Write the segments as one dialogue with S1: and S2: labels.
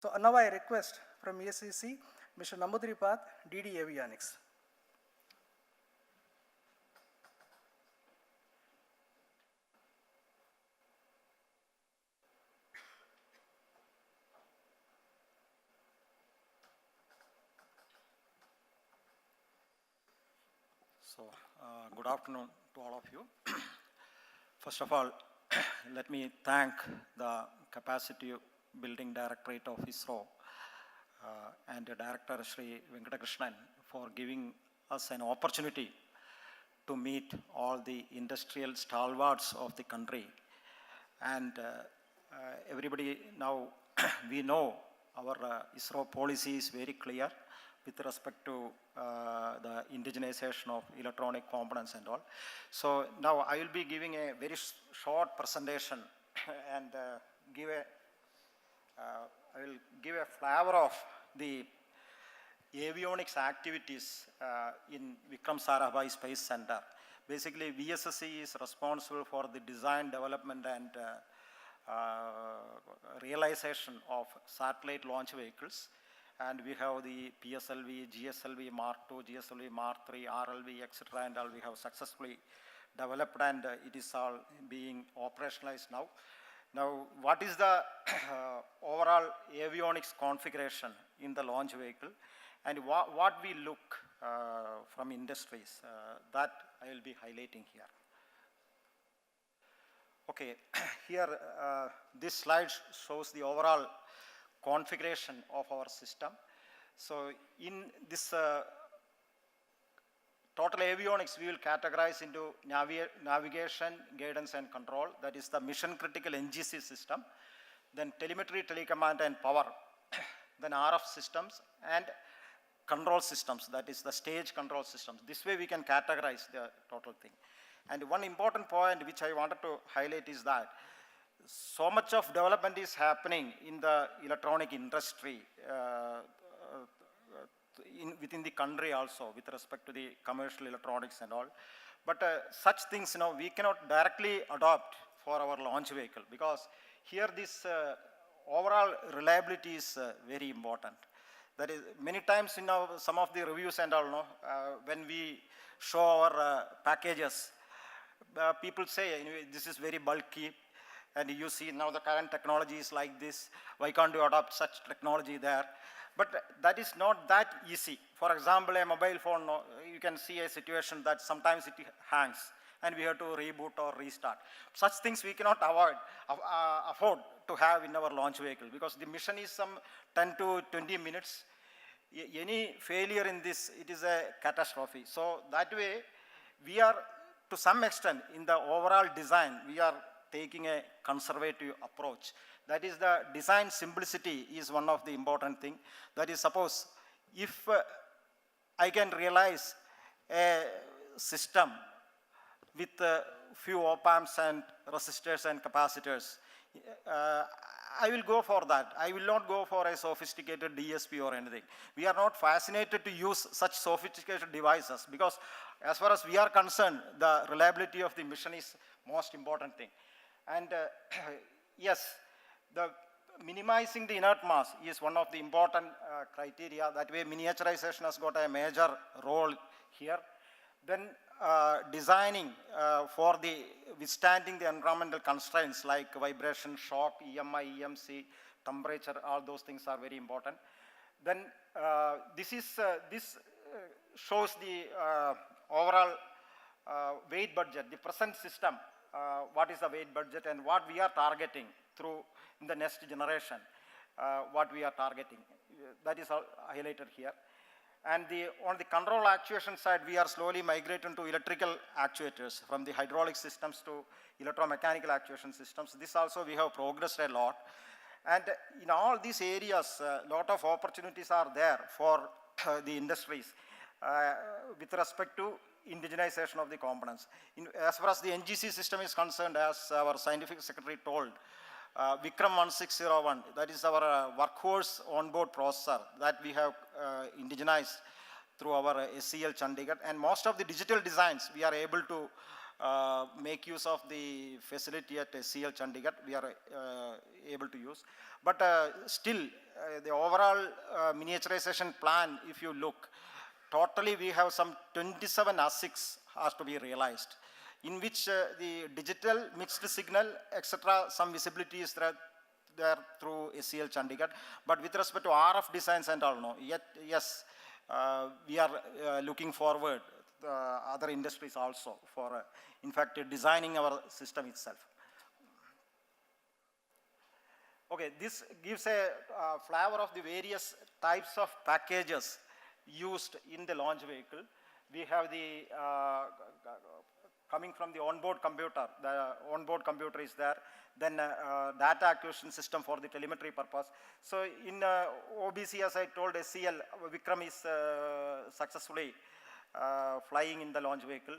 S1: So now I request from ESCC, Mr. Nambudripad, DD Avionics.
S2: So, good afternoon to all of you. First of all, let me thank the Capacity Building Directorate of ISRO and the Director Sri Venkatakrishnan for giving us an opportunity to meet all the industrial stalwarts of the country. And everybody now, we know our ISRO policy is very clear with respect to the indigenization of electronic components and all. So now I will be giving a very short presentation and I will give a flavor of the avionics activities in Vikram Sarabhai Space Center. Basically, VSSC is responsible for the design, development and realization of satellite launch vehicles. And we have the PSLV, GSLV Mark II, GSLV Mark III, RLV, etc. and all we have successfully developed, and it is all being operationalized now. Now, what is the overall avionics configuration in the launch vehicle, and what we look from industries, that I will be highlighting here. Okay, here this slide shows the overall configuration of our system. So in this total avionics, we will categorize into navigation, guidance and control. That is the mission critical NGC system. Then telemetry, telecommand and power. Then RF systems and control systems. That is the stage control systems. This way we can categorize the total thing. And one important point which I wanted to highlight is that so much of development is happening in the electronic industry within the country also with respect to the commercial electronics and all. But such things, we cannot directly adopt for our launch vehicle, because here this overall reliability is very important. That is, many times in some of the reviews and all, when we show our packages, people say, anyway, this is very bulky, and you see now the current technology is like this, why can't you adopt such technology there? But that is not that easy. For example, a mobile phone, you can see a situation that sometimes it hangs and we have to reboot or restart. Such things we cannot afford to have in our launch vehicle, because the mission is some 10 to 20 minutes. Any failure in this, it is a catastrophe. So that way, we are to some extent in the overall design, we are taking a conservative approach. That is, the design simplicity is one of the important thing. That is, suppose if I can realize a system with few op-amps and resistors and capacitors, I will go for that. I will not go for a sophisticated DSP or anything. We are not fascinated to use such sophisticated devices, because as far as we are concerned, the reliability of the mission is most important thing. And yes, the minimizing the inert mass is one of the important criteria. That way miniaturization has got a major role here. Then designing for the withstanding the environmental constraints like vibration, shock, EMI, EMC, temperature, all those things are very important. Then this shows the overall weight budget, the present system, what is the weight budget and what we are targeting through in the next generation, what we are targeting. That is all highlighted here. And on the control actuation side, we are slowly migrating to electrical actuators from the hydraulic systems to electromechanical actuation systems. This also we have progressed a lot. And in all these areas, a lot of opportunities are there for the industries with respect to indigenization of the components. As far as the NGC system is concerned, as our scientific secretary told, Vikram 1601, that is our workhorse onboard processor that we have indigenized through our SCL Chandigarh, and most of the digital designs we are able to make use of the facility at SCL Chandigarh. We are able to use. But still, the overall miniaturization plan, if you look, totally we have some 27 ASICs has to be realized, in which the digital mixed signal, etc., some visibility is there through SCL Chandigarh. But with respect to RF designs and all, no, yet, yes, we are looking forward other industries also for, in fact, designing our system itself. Okay, this gives a flavor of the various types of packages used in the launch vehicle. We have the coming from the onboard computer. The onboard computer is there. Then data acquisition system for the telemetry purpose. So in OBC, as I told SCL, Vikram is successfully flying in the launch vehicle.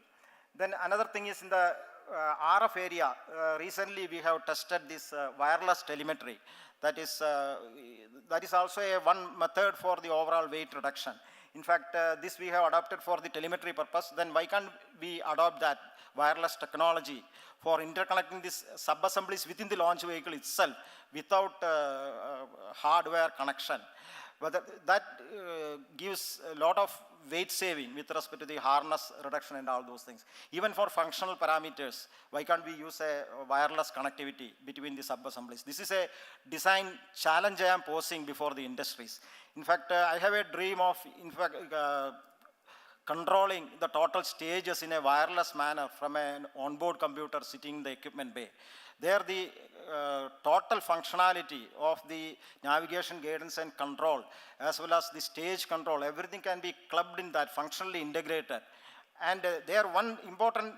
S2: Then another thing is in the RF area. Recently we have tested this wireless telemetry. That is also one method for the overall weight reduction. In fact, this we have adopted for the telemetry purpose. Then why can't we adopt that wireless technology for interconnecting these sub-assemblies within the launch vehicle itself without hardware connection? But that gives a lot of weight saving with respect to the harness reduction and all those things. Even for functional parameters, why can't we use a wireless connectivity between the sub-assemblies? This is a design challenge I am posing before the industries. In fact, I have a dream of, in fact, controlling the total stages in a wireless manner from an onboard computer sitting in the equipment bay. There the total functionality of the navigation, guidance and control, as well as the stage control, everything can be clubbed in that, functionally integrated. And there one important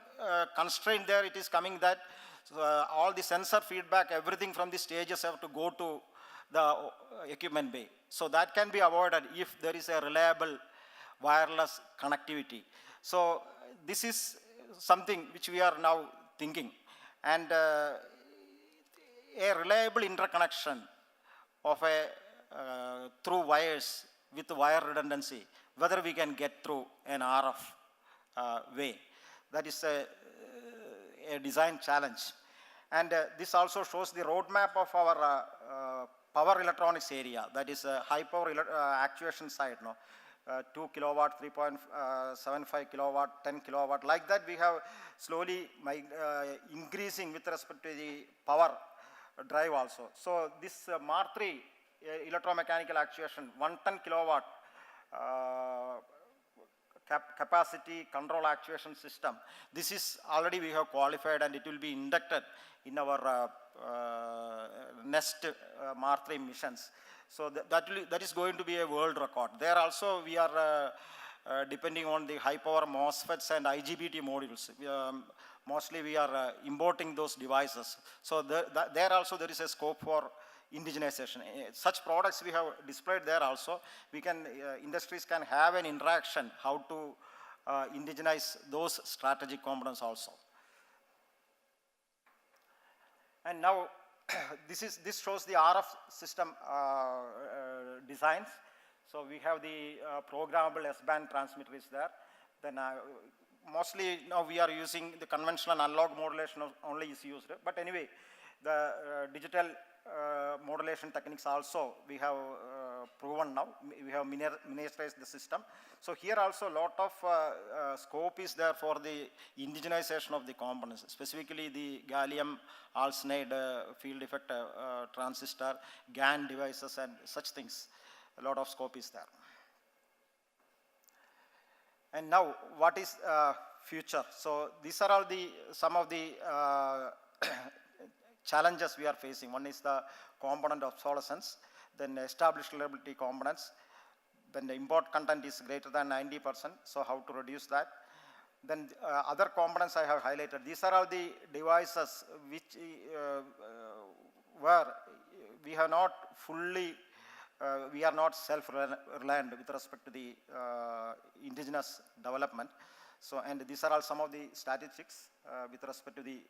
S2: constraint there, it is coming that all the sensor feedback, everything from the stages have to go to the equipment bay. So that can be avoided if there is a reliable wireless connectivity. So this is something which we are now thinking. And a reliable interconnection of a through wires with wire redundancy, whether we can get through an RF way. That is a design challenge. And this also shows the roadmap of our power electronics area, that is high power actuation side. No? 2 kilowatt, 3.75 kilowatt, 10 kilowatt, like that we have slowly increasing with respect to the power drive also. So this Mark III electromechanical actuation, 110 kilowatt capacity control actuation system, this is already we have qualified and it will be inducted in our next Mark III missions. So that is going to be a world record. There also we are depending on the high power MOSFETs and IGBT modules. Mostly we are importing those devices. So there also there is a scope for indigenization. Such products we have displayed there also. We can, industries can have an interaction how to indigenize those strategic components also. And now this shows the RF system designs. So we have the programmable S-band transmitter is there. Then mostly now we are using the conventional analog modulation only is used. But anyway, the digital modulation techniques also we have proven now. We have miniaturized the system. So here also a lot of scope is there for the indigenization of the components, specifically the gallium arsenide field effect transistor, GaN devices and such things. A lot of scope is there. And now what is future? So these are all the some of the challenges we are facing. One is the component obsolescence, then established reliability components, then the import content is greater than 90%, so how to reduce that. Then other components I have highlighted. These are all the devices which where we have not fully, we are not self-reliant with respect to the indigenous development. So, and these are all some of the statistics with respect to the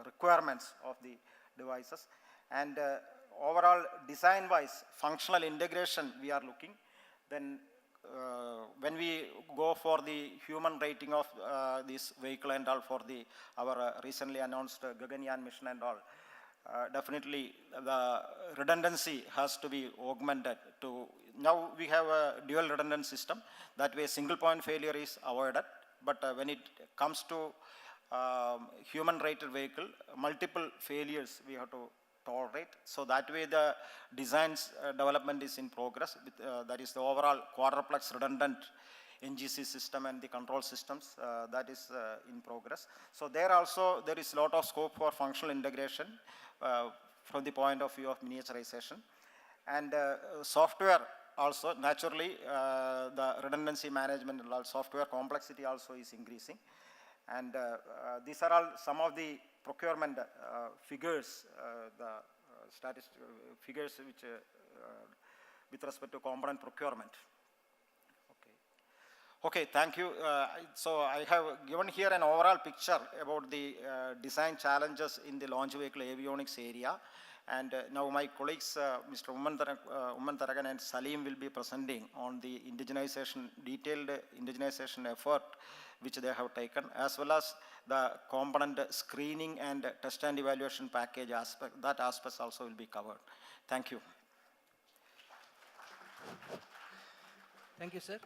S2: requirements of the devices. And overall design-wise, functional integration we are looking. Then when we go for the human rating of this vehicle and all for the our recently announced Gaganyaan mission and all, definitely the redundancy has to be augmented to, now we have a dual redundant system, that way single point failure is avoided, but when it comes to human rated vehicle, multiple failures we have to tolerate. So that way the designs development is in progress with, that is the overall quadruplex redundant NGC system and the control systems that is in progress. So there also there is a lot of scope for functional integration from the point of view of miniaturization, and software also naturally the redundancy management and software complexity also is increasing, and these are all some of the procurement figures, the statistical figures which with respect to component procurement. Okay, thank you. So I have given here an overall picture about the design challenges in the launch vehicle avionics area. And now my colleagues, Mr. Umman Taragan and Salim, will be presenting on the indigenization, detailed indigenization effort which they have taken, as well as the component screening and test and evaluation package aspect. That aspects also will be covered. Thank you.
S1: Thank you, sir.